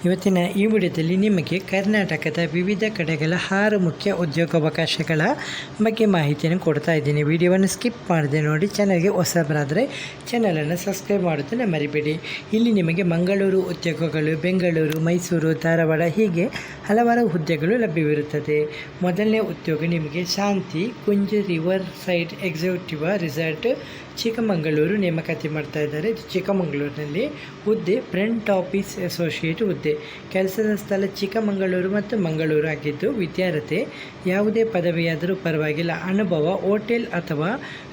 ಇವತ್ತಿನ ಈ ವಿಡಿಯೋದಲ್ಲಿ ನಿಮಗೆ ಕರ್ನಾಟಕದ ವಿವಿಧ ಕಡೆಗಳ 6 ಮುಖ್ಯ ಉದ್ಯೋಗಾವಕಾಶಗಳ ಬಗ್ಗೆ ಮಾಹಿತಿಯನ್ನು ಕೊಡ್ತಾ ಇದ್ದೀನಿ. ವಿಡಿಯೋವನ್ನು ಸ್ಕಿಪ್ ಮಾಡದೆ ನೋಡಿ. ಚಾನಲ್ಗೆ ಹೊಸಬರಾದರೆ ಚಾನಲನ್ನು ಸಬ್ಸ್ಕ್ರೈಬ್ ಮಾಡೋದನ್ನು ಮರಿಬೇಡಿ. ಇಲ್ಲಿ ನಿಮಗೆ ಮಂಗಳೂರು ಉದ್ಯೋಗಗಳು, ಬೆಂಗಳೂರು, ಮೈಸೂರು, ಧಾರವಾಡ ಹೀಗೆ ಹಲವಾರು ಹುದ್ದೆಗಳು ಲಭ್ಯವಿರುತ್ತದೆ. ಮೊದಲನೇ ಉದ್ಯೋಗ ನಿಮಗೆ Shanti Kunj riverside executive resort Chikkamagaluru ನೇಮಕಾತಿ ಮಾಡ್ತಾ ಇದ್ದಾರೆ. ಇದು ಚಿಕ್ಕಮಗಳೂರಿನಲ್ಲಿ ಹುದ್ದೆ ಫ್ರಂಟ್ ಆಫೀಸ್ ಅಸೋಸಿಯೇಟ್ ಹುದ್ದೆ. ಕೆಲಸದ ಸ್ಥಳ ಚಿಕ್ಕಮಗಳೂರು ಮತ್ತು ಮಂಗಳೂರು ಆಗಿದ್ದು, ವಿದ್ಯಾರ್ಥಿ ಯಾವುದೇ ಪದವಿಯಾದರೂ ಪರವಾಗಿಲ್ಲ, ಅನುಭವ ಹೋಟೆಲ್ ಅಥವಾ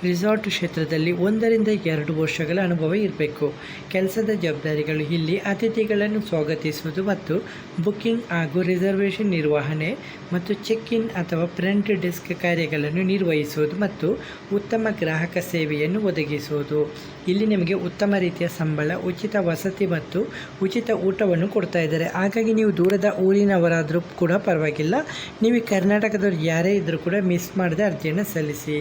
ರಿಸಾರ್ಟ್ ಕ್ಷೇತ್ರದಲ್ಲಿ 1 ರಿಂದ 2 ವರ್ಷಗಳ ಅನುಭವ ಇರಬೇಕು. ಕೆಲಸದ ಜವಾಬ್ದಾರಿಗಳು ಇಲ್ಲಿ ಅತಿಥಿಗಳನ್ನು ಸ್ವಾಗತಿಸುವುದು ಮತ್ತು ಬುಕ್ಕಿಂಗ್ ಹಾಗೂ ರಿಸರ್ವೇಷನ್ ನಿರ್ವಹಣೆ ಮತ್ತು ಚೆಕ್ ಇನ್ ಅಥವಾ ಫ್ರಂಟ್ ಡೆಸ್ಕ್ ಕಾರ್ಯಗಳನ್ನು ನಿರ್ವಹಿಸುವುದು ಮತ್ತು ಉತ್ತಮ ಗ್ರಾಹಕ ಸೇವೆಯನ್ನು ಒದಗಿಸುವುದು. ಇಲ್ಲಿ ನಿಮಗೆ ಉತ್ತಮ ರೀತಿಯ ಸಂಬಳ, ಉಚಿತ ವಸತಿ ಮತ್ತು ಉಚಿತ ಊಟವನ್ನು ಕೊಡ್ತಾ ಇದ್ದಾರೆ. ಹಾಗಾಗಿ ನೀವು ದೂರದ ಊರಿನವರಾದರೂ ಕೂಡ ಪರವಾಗಿಲ್ಲ, ನೀವು ಕರ್ನಾಟಕದವ್ರು ಯಾರೇ ಇದ್ದರೂ ಕೂಡ ಮಿಸ್ ಮಾಡದೆ ಅರ್ಜಿಯನ್ನು ಸಲ್ಲಿಸಿ.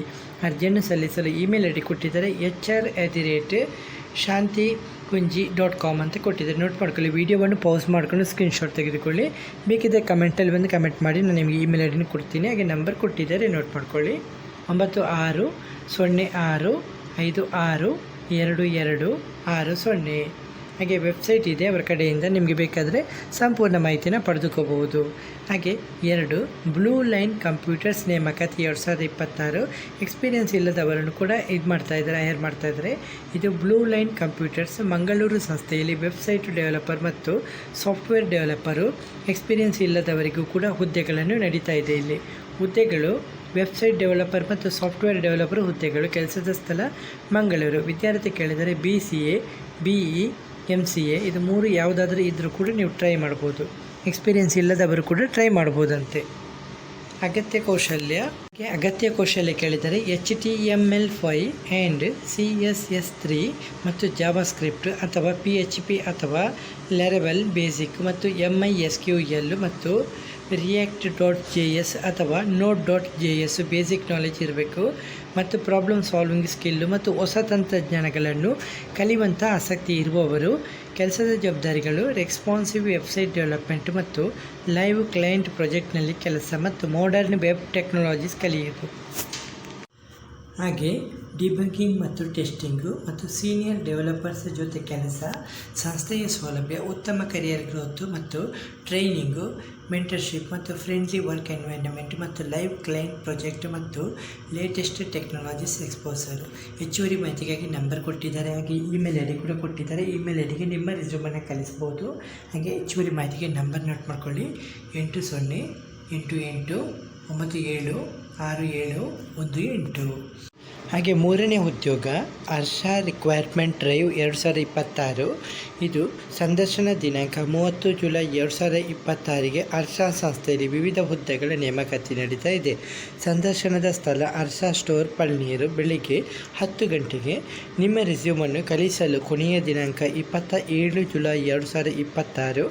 ಅರ್ಜಿಯನ್ನು ಸಲ್ಲಿಸಲು ಇಮೇಲ್ ಐ ಡಿ ಕೊಟ್ಟಿದ್ದಾರೆ, hr@shantikunji.com ಅಂತ ಕೊಟ್ಟಿದ್ದಾರೆ. ನೋಟ್ ಮಾಡ್ಕೊಳ್ಳಿ. ವಿಡಿಯೋವನ್ನು ಪಾಸ್ ಮಾಡಿಕೊಂಡು ಸ್ಕ್ರೀನ್ಶಾಟ್ ತೆಗೆದುಕೊಳ್ಳಿ. ಬೇಕಿದ್ದರೆ ಕಮೆಂಟಲ್ಲಿ ಬಂದು ಕಮೆಂಟ್ ಮಾಡಿ, ನಾನು ನಿಮಗೆ ಇಮೇಲ್ ಐ ಡಿನ ಕೊಡ್ತೀನಿ. ಹಾಗೆ ನಂಬರ್ ಕೊಟ್ಟಿದ್ದಾರೆ, ನೋಟ್ ಮಾಡ್ಕೊಳ್ಳಿ. 9606562260. ಹಾಗೆ ವೆಬ್ಸೈಟ್ ಇದೆ ಅವರ ಕಡೆಯಿಂದ, ನಿಮಗೆ ಬೇಕಾದರೆ ಸಂಪೂರ್ಣ ಮಾಹಿತಿನ ಪಡೆದುಕೋಬಹುದು. ಹಾಗೆ 2 ಬ್ಲೂ ಲೈನ್ ಕಂಪ್ಯೂಟರ್ಸ್ ನೇಮಕಾತಿ 2026. ಎಕ್ಸ್ಪೀರಿಯನ್ಸ್ ಇಲ್ಲದವರನ್ನು ಕೂಡ ಹೈರ್ ಮಾಡ್ತಾ ಇದ್ದಾರೆ. ಇದು ಬ್ಲೂ ಲೈನ್ ಕಂಪ್ಯೂಟರ್ಸ್ ಮಂಗಳೂರು ಸಂಸ್ಥೆಯಲ್ಲಿ ವೆಬ್ಸೈಟ್ ಡೆವಲಪರ್ ಮತ್ತು ಸಾಫ್ಟ್ವೇರ್ ಡೆವಲಪರು. ಎಕ್ಸ್ಪೀರಿಯನ್ಸ್ ಇಲ್ಲದವರಿಗೂ ಕೂಡ ಹುದ್ದೆಗಳನ್ನು ನಡೀತಾ ಇದೆ. ಇಲ್ಲಿ ಹುದ್ದೆಗಳು ವೆಬ್ಸೈಟ್ ಡೆವಲಪರ್ ಮತ್ತು ಸಾಫ್ಟ್ವೇರ್ ಡೆವಲಪರ್ ಹುದ್ದೆಗಳು. ಕೆಲಸದ ಸ್ಥಳ ಮಂಗಳೂರು. ವಿದ್ಯಾರ್ಥಿ ಕೇಳಿದರೆ BCA, BE, MCA ಇದು 3 ಯಾವುದಾದ್ರೂ ಇದ್ದರೂ ಕೂಡ ನೀವು ಟ್ರೈ ಮಾಡ್ಬೋದು. ಎಕ್ಸ್ಪೀರಿಯನ್ಸ್ ಇಲ್ಲದವರು ಕೂಡ ಟ್ರೈ ಮಾಡ್ಬೋದಂತೆ. ಅಗತ್ಯ ಕೌಶಲ್ಯ ಕೇಳಿದರೆ HTML5 ಆ್ಯಂಡ್ CSS3 ಮತ್ತು ಜಾವಾಸ್ಕ್ರಿಪ್ಟ್ ಅಥವಾ PHP ಅಥವಾ ಲಾರವೆಲ್ ಬೇಸಿಕ್ ಮತ್ತು MySQL ಮತ್ತು React.js ಅಥವಾ Node.js ಬೇಸಿಕ್ ನಾಲೆಜ್ ಇರಬೇಕು ಮತ್ತು ಪ್ರಾಬ್ಲಮ್ ಸಾಲ್ವಿಂಗ್ ಸ್ಕಿಲ್ಲು ಮತ್ತು ಹೊಸ ತಂತ್ರಜ್ಞಾನಗಳನ್ನು ಕಲಿಯುವಂಥ ಆಸಕ್ತಿ ಇರುವವರು. ಕೆಲಸದ ಜವಾಬ್ದಾರಿಗಳು ರೆಸ್ಪಾನ್ಸಿವ್ ವೆಬ್ಸೈಟ್ ಡೆವಲಪ್ಮೆಂಟ್ ಮತ್ತು ಲೈವ್ ಕ್ಲೈಂಟ್ ಪ್ರಾಜೆಕ್ಟ್ನಲ್ಲಿ ಕೆಲಸ ಮತ್ತು ಮಾಡರ್ನ್ ವೆಬ್ ಟೆಕ್ನಾಲಜೀಸ್ ಕಲಿಯುವುದು. ಹಾಗೆ ಡಿಬಗ್ಗಿಂಗ್ ಮತ್ತು ಟೆಸ್ಟಿಂಗು ಮತ್ತು ಸೀನಿಯರ್ ಡೆವಲಪರ್ಸ್ ಜೊತೆ ಕೆಲಸ. ಸಂಸ್ಥೆಯ ಸೌಲಭ್ಯ, ಉತ್ತಮ ಕರಿಯರ್ ಗ್ರೋತು ಮತ್ತು ಟ್ರೈನಿಂಗು, ಮೆಂಟರ್ಶಿಪ್ ಮತ್ತು ಫ್ರೆಂಡ್ಲಿ ವರ್ಕ್ ಎನ್ವೈರನ್ಮೆಂಟ್ ಮತ್ತು ಲೈವ್ ಕ್ಲೈಂಟ್ ಪ್ರಾಜೆಕ್ಟ್ ಮತ್ತು ಲೇಟೆಸ್ಟ್ ಟೆಕ್ನಾಲಜೀಸ್ ಎಕ್ಸ್ಪೋಸರು. ಹೆಚ್ಚುವರಿ ಮಾಹಿತಿಗಾಗಿ ನಂಬರ್ ಕೊಟ್ಟಿದ್ದಾರೆ. ಹಾಗೆ ಇಮೇಲ್ ಐ ಡಿ ಕೂಡ ಕೊಟ್ಟಿದ್ದಾರೆ. ಇಮೇಲ್ ಐ ಡಿಗೆ ನಿಮ್ಮ ರೆಸ್ಯೂಮನ್ನು ಕಳಿಸ್ಬೋದು. ಹಾಗೆ ಹೆಚ್ಚುವರಿ ಮಾಹಿತಿಗೆ ನಂಬರ್ ನೋಟ್ ಮಾಡ್ಕೊಳ್ಳಿ, 8098976718. ಹಾಗೆ 3ನೇ ಉದ್ಯೋಗ ಹರ್ಷ ರಿಕ್ವೈರ್ಮೆಂಟ್ ಡ್ರೈವ್ 2026. ಇದು ಸಂದರ್ಶನ ದಿನಾಂಕ 30 ಜುಲೈ 2026ಗೆ ಹರ್ಷ ಸಂಸ್ಥೆಯಲ್ಲಿ ವಿವಿಧ ಹುದ್ದೆಗಳ ನೇಮಕಾತಿ ನಡೀತಾ ಇದೆ. ಸಂದರ್ಶನದ ಸ್ಥಳ ಹರ್ಷ ಸ್ಟೋರ್, ಪಳ್ನೀರು. ಬೆಳಿಗ್ಗೆ 10 ಗಂಟೆಗೆ. ನಿಮ್ಮ ರೆಸ್ಯೂಮನ್ನು ಕಳಿಸಲು ಕೊನೆಯ ದಿನಾಂಕ 27 ಜುಲೈ 2026.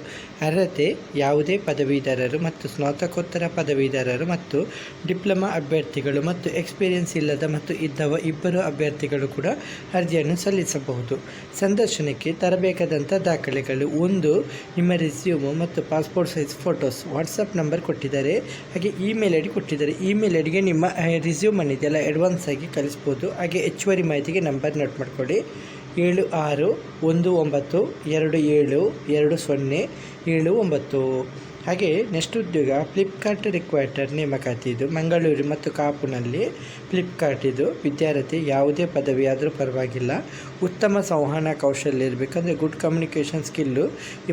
ಅರ್ಹತೆ ಯಾವುದೇ ಪದವೀಧರರು ಮತ್ತು ಸ್ನಾತಕೋತ್ತರ ಪದವೀಧರರು ಮತ್ತು ಡಿಪ್ಲೊಮಾ ಅಭ್ಯರ್ಥಿಗಳು ಮತ್ತು ಎಕ್ಸ್ಪೀರಿಯನ್ಸ್ ಇಲ್ಲದ ಮತ್ತು ಇದ್ದವ 2 ಅಭ್ಯರ್ಥಿಗಳು ಕೂಡ ಅರ್ಜಿಯನ್ನು ಸಲ್ಲಿಸಬಹುದು. ಸಂದರ್ಶನಕ್ಕೆ ತರಬೇಕಾದಂಥ ದಾಖಲೆಗಳು: 1 ನಿಮ್ಮ ರೆಸ್ಯೂಮು ಮತ್ತು passport size photos. WhatsApp number ಕೊಟ್ಟಿದ್ದಾರೆ. ಹಾಗೆ ಇಮೇಲ್ ಐ ಡಿ ಕೊಟ್ಟಿದ್ದಾರೆ. ಇಮೇಲ್ ಐ ಡಿಗೆ ನಿಮ್ಮ ರೆಸ್ಯೂಮ್ ಅನ್ನಿದೆಯಲ್ಲ ಅಡ್ವಾನ್ಸ್ ಆಗಿ ಕಳಿಸ್ಬೋದು. ಹಾಗೆ ಹೆಚ್ಚುವರಿ ಮಾಹಿತಿಗೆ ನಂಬರ್ ನೋಟ್ ಮಾಡ್ಕೊಳ್ಳಿ, 7619272079. ಹಾಗೆ ನೆಕ್ಸ್ಟ್ ಉದ್ಯೋಗ ಫ್ಲಿಪ್ಕಾರ್ಟ್ ರಿಕ್ವೈಟರ್ ನೇಮಕಾತಿ. ಇದು ಮಂಗಳೂರು ಮತ್ತು ಕಾಪುನಲ್ಲಿ ಫ್ಲಿಪ್ಕಾರ್ಟ್. ಇದು ವಿದ್ಯಾರ್ಥಿ ಯಾವುದೇ ಪದವಿ ಆದರೂ ಪರವಾಗಿಲ್ಲ, ಉತ್ತಮ ಸಂವಹನ ಕೌಶಲ್ಯ ಇರಬೇಕಂದ್ರೆ ಗುಡ್ ಕಮ್ಯುನಿಕೇಷನ್ ಸ್ಕಿಲ್ಲು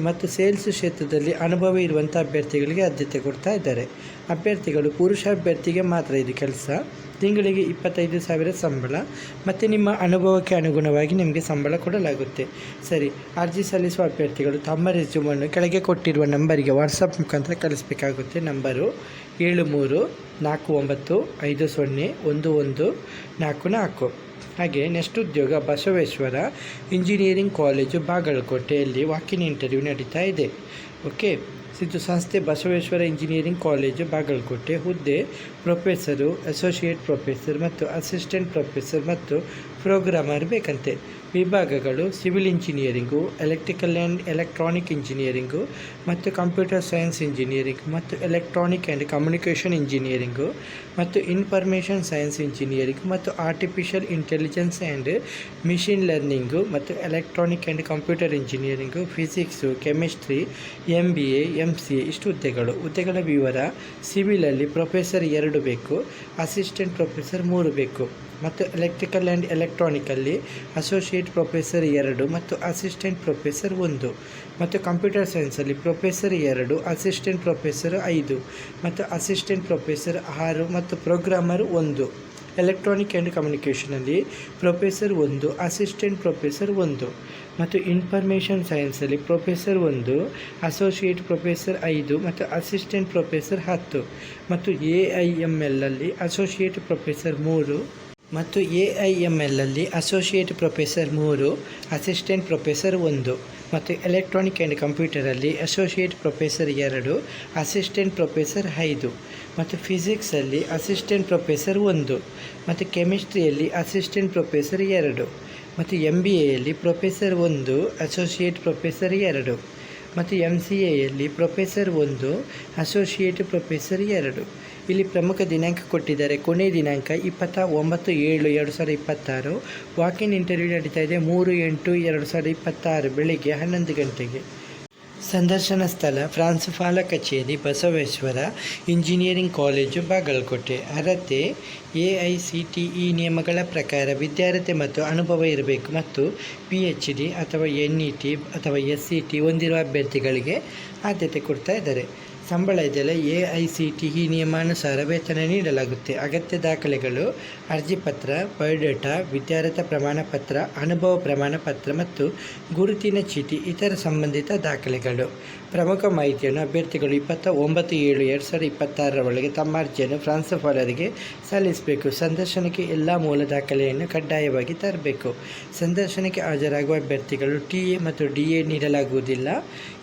ಮತ್ತು ಸೇಲ್ಸ್ ಕ್ಷೇತ್ರದಲ್ಲಿ ಅನುಭವ ಇರುವಂಥ ಅಭ್ಯರ್ಥಿಗಳಿಗೆ ಆದ್ಯತೆ ಕೊಡ್ತಾ ಇದ್ದಾರೆ. ಅಭ್ಯರ್ಥಿಗಳು ಪುರುಷ ಅಭ್ಯರ್ಥಿಗೆ ಮಾತ್ರ ಇದು ಕೆಲಸ. ತಿಂಗಳಿಗೆ 25,000 ಸಂಬಳ ಮತ್ತು ನಿಮ್ಮ ಅನುಭವಕ್ಕೆ ಅನುಗುಣವಾಗಿ ನಿಮಗೆ ಸಂಬಳ ಕೊಡಲಾಗುತ್ತೆ. ಸರಿ, ಅರ್ಜಿ ಸಲ್ಲಿಸುವ ಅಭ್ಯರ್ಥಿಗಳು ತಮ್ಮ ರೆಸ್ಯೂಮನ್ನು ಕೆಳಗೆ ಕೊಟ್ಟಿರುವ ನಂಬರಿಗೆ ವಾಟ್ಸಪ್ ಮುಖಾಂತರ ಕಳಿಸಬೇಕಾಗುತ್ತೆ. ನಂಬರು 7349501144. ಹಾಗೆ ನೆಕ್ಸ್ಟ್ ಉದ್ಯೋಗ ಬಸವೇಶ್ವರ ಇಂಜಿನಿಯರಿಂಗ್ ಕಾಲೇಜು ಬಾಗಲಕೋಟೆಯಲ್ಲಿ ವಾಕಿನ್ ಇಂಟರ್ವ್ಯೂ ನಡೀತಾ ಇದೆ. ಓಕೆ, ಇದು ಸಂಸ್ಥೆ ಬಸವೇಶ್ವರ ಇಂಜಿನಿಯರಿಂಗ್ ಕಾಲೇಜು ಬಾಗಲಕೋಟೆ. ಹುದ್ದೆ ಪ್ರೊಫೆಸರು, ಅಸೋಸಿಯೇಟ್ ಪ್ರೊಫೆಸರ್ ಮತ್ತು ಅಸಿಸ್ಟೆಂಟ್ ಪ್ರೊಫೆಸರ್ ಮತ್ತು ಪ್ರೋಗ್ರಾಮರ್ ಬೇಕಂತೆ. ವಿಭಾಗಗಳು civil engineering, electrical and electronic engineering ಮತ್ತು ಕಂಪ್ಯೂಟರ್ ಸೈನ್ಸ್ ಇಂಜಿನಿಯರಿಂಗ್ ಮತ್ತು ಎಲೆಕ್ಟ್ರಾನಿಕ್ ಆ್ಯಂಡ್ ಕಮ್ಯುನಿಕೇಷನ್ ಇಂಜಿನಿಯರಿಂಗು ಮತ್ತು ಇನ್ಫಾರ್ಮೇಷನ್ ಸೈನ್ಸ್ ಇಂಜಿನಿಯರಿಂಗ್ ಮತ್ತು artificial intelligence and machine learning ಮತ್ತು electronic and computer engineering, physics, chemistry, MBA, MCA ಇಷ್ಟು ಹುದ್ದೆಗಳ ವಿವರ. ಸಿವಿಲಲ್ಲಿ ಪ್ರೊಫೆಸರ್ 2 ಬೇಕು, ಅಸಿಸ್ಟೆಂಟ್ ಪ್ರೊಫೆಸರ್ 3 ಬೇಕು ಮತ್ತು ಎಲೆಕ್ಟ್ರಿಕಲ್ ಆ್ಯಂಡ್ ಎಲೆಕ್ಟ್ರಾನಿಕಲ್ಲಿ ಅಸೋಸಿಯೇಟ್ ಪ್ರೊಫೆಸರ್ 2 ಮತ್ತು ಅಸಿಸ್ಟೆಂಟ್ ಪ್ರೊಫೆಸರ್ 1 ಮತ್ತು ಕಂಪ್ಯೂಟರ್ ಸೈನ್ಸಲ್ಲಿ ಪ್ರೊಫೆಸರ್ 2, ಅಸಿಸ್ಟೆಂಟ್ ಪ್ರೊಫೆಸರ್ 5 ಮತ್ತು ಅಸಿಸ್ಟೆಂಟ್ ಪ್ರೊಫೆಸರ್ 6 ಮತ್ತು ಪ್ರೋಗ್ರಾಮರ್ 1. ಎಲೆಕ್ಟ್ರಾನಿಕ್ ಆ್ಯಂಡ್ ಕಮ್ಯುನಿಕೇಷನಲ್ಲಿ ಪ್ರೊಫೆಸರ್ 1, ಅಸಿಸ್ಟೆಂಟ್ ಪ್ರೊಫೆಸರ್ 1 ಮತ್ತು ಇನ್ಫಾರ್ಮೇಷನ್ ಸೈನ್ಸಲ್ಲಿ ಪ್ರೊಫೆಸರ್ 1, ಅಸೋಸಿಯೇಟ್ ಪ್ರೊಫೆಸರ್ 5 ಮತ್ತು ಅಸಿಸ್ಟೆಂಟ್ ಪ್ರೊಫೆಸರ್ 10 ಮತ್ತು AIML ಅಲ್ಲಿ ಅಸೋಸಿಯೇಟ್ ಪ್ರೊಫೆಸರ್ 3 ಮತ್ತು AIML ಅಲ್ಲಿ ಅಸೋಸಿಯೇಟ್ ಪ್ರೊಫೆಸರ್ 3, ಅಸಿಸ್ಟೆಂಟ್ ಪ್ರೊಫೆಸರ್ 1 ಮತ್ತು ಎಲೆಕ್ಟ್ರಾನಿಕ್ ಆ್ಯಂಡ್ ಕಂಪ್ಯೂಟರಲ್ಲಿ ಅಸೋಸಿಯೇಟ್ ಪ್ರೊಫೆಸರ್ 2, ಅಸಿಸ್ಟೆಂಟ್ ಪ್ರೊಫೆಸರ್ 5 ಮತ್ತು ಫಿಸಿಕ್ಸಲ್ಲಿ ಅಸಿಸ್ಟೆಂಟ್ ಪ್ರೊಫೆಸರ್ 1 ಮತ್ತು ಕೆಮಿಸ್ಟ್ರಿಯಲ್ಲಿ ಅಸಿಸ್ಟೆಂಟ್ ಪ್ರೊಫೆಸರ್ 2 ಮತ್ತು MBAಯಲ್ಲಿ ಪ್ರೊಫೆಸರ್ 1, ಅಸೋಸಿಯೇಟ್ ಪ್ರೊಫೆಸರ್ 2 ಮತ್ತು MCAಯಲ್ಲಿ ಪ್ರೊಫೆಸರ್ 1, ಅಸೋಸಿಯೇಟ್ ಪ್ರೊಫೆಸರ್ 2. ಇಲ್ಲಿ ಪ್ರಮುಖ ದಿನಾಂಕ ಕೊಟ್ಟಿದ್ದಾರೆ. ಕೊನೆ ದಿನಾಂಕ 29/7/2026. ವಾಕಿನ್ ಇಂಟರ್ವ್ಯೂ ನಡೀತಾ ಇದೆ 3/8/2026 ಬೆಳಿಗ್ಗೆ 11 ಗಂಟೆಗೆ. ಸಂದರ್ಶನ ಸ್ಥಳ ಪ್ರಾಂಶುಪಾಲ ಕಚೇರಿ, ಬಸವೇಶ್ವರ ಇಂಜಿನಿಯರಿಂಗ್ ಕಾಲೇಜು, ಬಾಗಲಕೋಟೆ. ಅರ್ಹತೆ AICTE ನಿಯಮಗಳ ಪ್ರಕಾರ ವಿದ್ಯಾರ್ಹತೆ ಮತ್ತು ಅನುಭವ ಇರಬೇಕು ಮತ್ತು PhD ಅಥವಾ NET ಅಥವಾ SCT ಹೊಂದಿರುವ ಅಭ್ಯರ್ಥಿಗಳಿಗೆ ಆದ್ಯತೆ ಕೊಡ್ತಾ ಇದ್ದಾರೆ. ಸಂಬಳ ಇದೆಯಲ್ಲ, AICTE ನಿಯಮಾನುಸಾರ ವೇತನ ನೀಡಲಾಗುತ್ತೆ. ಅಗತ್ಯ ದಾಖಲೆಗಳು: ಅರ್ಜಿ ಪತ್ರ, ಬಯೋಡೇಟಾ, ವಿದ್ಯಾರ್ಹತಾ ಪ್ರಮಾಣ ಪತ್ರ, ಅನುಭವ ಪ್ರಮಾಣ ಪತ್ರ ಮತ್ತು ಗುರುತಿನ ಚೀಟಿ, ಇತರ ಸಂಬಂಧಿತ ದಾಖಲೆಗಳು. ಪ್ರಮುಖ ಮಾಹಿತಿಯನ್ನು ಅಭ್ಯರ್ಥಿಗಳು 29/7/2026 ಒಳಗೆ ತಮ್ಮ ಅರ್ಜಿಯನ್ನು ಪ್ರಾಂಶುಪಾಲರಿಗೆ ಸಲ್ಲಿಸಬೇಕು. ಸಂದರ್ಶನಕ್ಕೆ ಎಲ್ಲ ಮೂಲ ದಾಖಲೆಯನ್ನು ಕಡ್ಡಾಯವಾಗಿ ತರಬೇಕು. ಸಂದರ್ಶನಕ್ಕೆ ಹಾಜರಾಗುವ ಅಭ್ಯರ್ಥಿಗಳು TA ಮತ್ತು DA ನೀಡಲಾಗುವುದಿಲ್ಲ.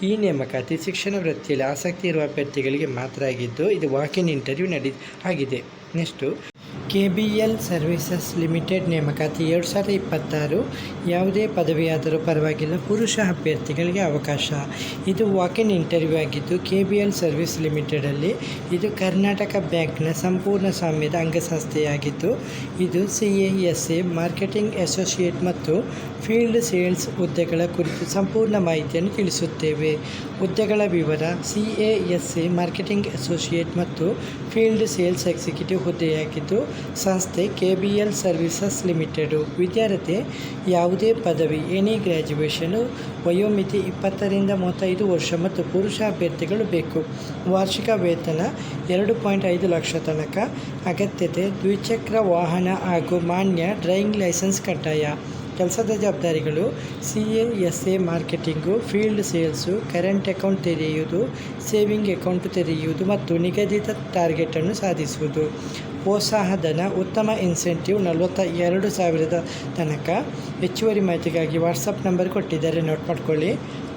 ಈ ನೇಮಕಾತಿ ಶಿಕ್ಷಣ ವೃತ್ತಿಯಲ್ಲಿ ಆಸಕ್ತಿ ಇರುವ ಅಭ್ಯರ್ಥಿಗಳಿಗೆ ಮಾತ್ರ ಆಗಿದ್ದು, ಇದು ವಾಕಿನ್ ಇಂಟರ್ವ್ಯೂ ಆಗಿದೆ. ನೆಕ್ಸ್ಟು KBL ಸರ್ವಿಸಸ್ ಲಿಮಿಟೆಡ್ ನೇಮಕಾತಿ 2026. ಯಾವುದೇ ಪದವಿಯಾದರೂ ಪರವಾಗಿಲ್ಲ, ಪುರುಷ ಅಭ್ಯರ್ಥಿಗಳಿಗೆ ಅವಕಾಶ. ಇದು ವಾಕಿನ್ ಇಂಟರ್ವ್ಯೂ ಆಗಿದ್ದು, KBL ಸರ್ವಿಸ್ ಲಿಮಿಟೆಡಲ್ಲಿ ಇದು ಕರ್ನಾಟಕ ಬ್ಯಾಂಕ್ನ ಸಂಪೂರ್ಣ ಸ್ವಾಮ್ಯದ ಅಂಗಸಂಸ್ಥೆಯಾಗಿದ್ದು, ಇದು CASA ಮಾರ್ಕೆಟಿಂಗ್ ಅಸೋಸಿಯೇಟ್ ಮತ್ತು ಫೀಲ್ಡ್ ಸೇಲ್ಸ್ ಹುದ್ದೆಗಳ ಕುರಿತು ಸಂಪೂರ್ಣ ಮಾಹಿತಿಯನ್ನು ತಿಳಿಸುತ್ತೇವೆ. ಹುದ್ದೆಗಳ ವಿವರ: CASA ಮಾರ್ಕೆಟಿಂಗ್ ಅಸೋಸಿಯೇಟ್ ಮತ್ತು ಫೀಲ್ಡ್ ಸೇಲ್ಸ್ ಎಕ್ಸಿಕ್ಯೂಟಿವ್ ಹುದ್ದೆಯಾಗಿದ್ದು, ಸಂಸ್ಥೆ KBL ಸರ್ವಿಸಸ್ ಲಿಮಿಟೆಡು. ವಿದ್ಯಾರ್ಹತೆ ಯಾವುದೇ ಪದವಿ, ಎನಿ ಗ್ರ್ಯಾಜುಯೇಷನು. ವಯೋಮಿತಿ 20ರಿಂದ 35 ವರ್ಷ ಮತ್ತು ಪುರುಷ ಅಭ್ಯರ್ಥಿಗಳು ಬೇಕು. ವಾರ್ಷಿಕ ವೇತನ 2.5 ಲಕ್ಷ ತನಕ. ಅಗತ್ಯತೆ: ದ್ವಿಚಕ್ರ ವಾಹನ ಹಾಗೂ ಮಾನ್ಯ ಡ್ರೈವಿಂಗ್ ಲೈಸೆನ್ಸ್ ಕಡ್ಡಾಯ. ಕೆಲಸದ ಜವಾಬ್ದಾರಿಗಳು: CASA marketing, field sales, current account ತೆರೆಯುವುದು, ಸೇವಿಂಗ್ ಅಕೌಂಟ್ ತೆರೆಯುವುದು ಮತ್ತು ನಿಗದಿತ ಟಾರ್ಗೆಟನ್ನು ಸಾಧಿಸುವುದು. ಪ್ರೋತ್ಸಾಹಧನ: ಉತ್ತಮ ಇನ್ಸೆಂಟಿವ್ 42,000 ತನಕ. ಹೆಚ್ಚುವರಿ ಮಾಹಿತಿಗಾಗಿ ವಾಟ್ಸಪ್ ನಂಬರ್ ಕೊಟ್ಟಿದ್ದಾರೆ, ನೋಟ್ ಮಾಡ್ಕೊಳ್ಳಿ.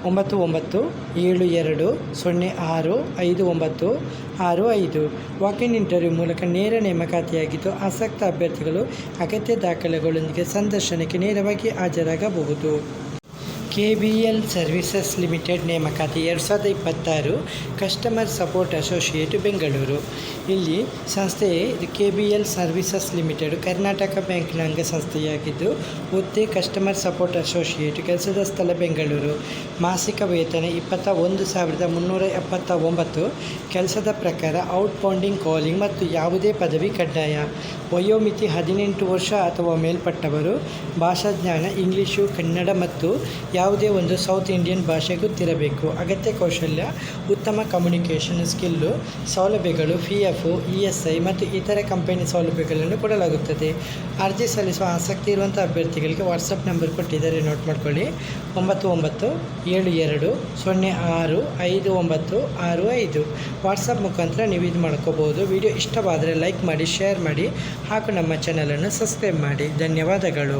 9972065965. ವಾಕಿನ್ ಇಂಟರ್ವ್ಯೂ ಮೂಲಕ ನೇರ ನೇಮಕಾತಿಯಾಗಿದ್ದು, ಆಸಕ್ತ ಅಭ್ಯರ್ಥಿಗಳು ಅಗತ್ಯ ದಾಖಲೆಗಳೊಂದಿಗೆ ಸಂದರ್ಶನಕ್ಕೆ ನೇರವಾಗಿ ಹಾಜರಾಗಬಹುದು. KBL ಸರ್ವಿಸಸ್ ಲಿಮಿಟೆಡ್ ನೇಮಕಾತಿ 2026. Customer support associate, Bengaluru. ಇಲ್ಲಿ ಸಂಸ್ಥೆ KBL ಸರ್ವಿಸಸ್ ಲಿಮಿಟೆಡ್ ಕರ್ನಾಟಕ ಬ್ಯಾಂಕ್ನ ಅಂಗಸಂಸ್ಥೆಯಾಗಿದ್ದು, ಹುದ್ದೆ ಕಸ್ಟಮರ್ ಸಪೋರ್ಟ್ ಅಸೋಸಿಯೇಟ್. ಕೆಲಸದ ಸ್ಥಳ ಬೆಂಗಳೂರು. ಮಾಸಿಕ ವೇತನ 21,379. ಕೆಲಸದ ಪ್ರಕಾರ ಔಟ್ಬೌಂಡಿಂಗ್ ಕಾಲಿಂಗ್ ಮತ್ತು ಯಾವುದೇ ಪದವಿ ಕಡ್ಡಾಯ. ವಯೋಮಿತಿ 18 ವರ್ಷ ಅಥವಾ ಮೇಲ್ಪಟ್ಟವರು. ಭಾಷಾ ಜ್ಞಾನ: ಇಂಗ್ಲೀಷು, ಕನ್ನಡ ಮತ್ತು ಯಾವುದೇ ಒಂದು ಸೌತ್ ಇಂಡಿಯನ್ ಭಾಷೆ ಗೊತ್ತಿರಬೇಕು. ಅಗತ್ಯ ಕೌಶಲ್ಯ: ಉತ್ತಮ ಕಮ್ಯುನಿಕೇಷನ್ ಸ್ಕಿಲ್ಲು. ಸೌಲಭ್ಯಗಳು: PF, ESI ಮತ್ತು ಇತರ ಕಂಪನಿ ಸೌಲಭ್ಯಗಳನ್ನು ಕೊಡಲಾಗುತ್ತದೆ. ಅರ್ಜಿ ಸಲ್ಲಿಸುವ ಆಸಕ್ತಿ ಇರುವಂಥ ಅಭ್ಯರ್ಥಿಗಳಿಗೆ ವಾಟ್ಸಪ್ ನಂಬರ್ ಕೊಟ್ಟಿದ್ದಾರೆ, ನೋಟ್ ಮಾಡ್ಕೊಳ್ಳಿ. 9972065965. ವಾಟ್ಸಪ್ ಮುಖಾಂತರ ನೀವು ಇದು ಮಾಡ್ಕೋಬೋದು. ವಿಡಿಯೋ ಇಷ್ಟವಾದರೆ ಲೈಕ್ ಮಾಡಿ, ಶೇರ್ ಮಾಡಿ ಹಾಗೂ ನಮ್ಮ ಚಾನಲನ್ನು ಸಬ್ಸ್ಕ್ರೈಬ್ ಮಾಡಿ. ಧನ್ಯವಾದಗಳು.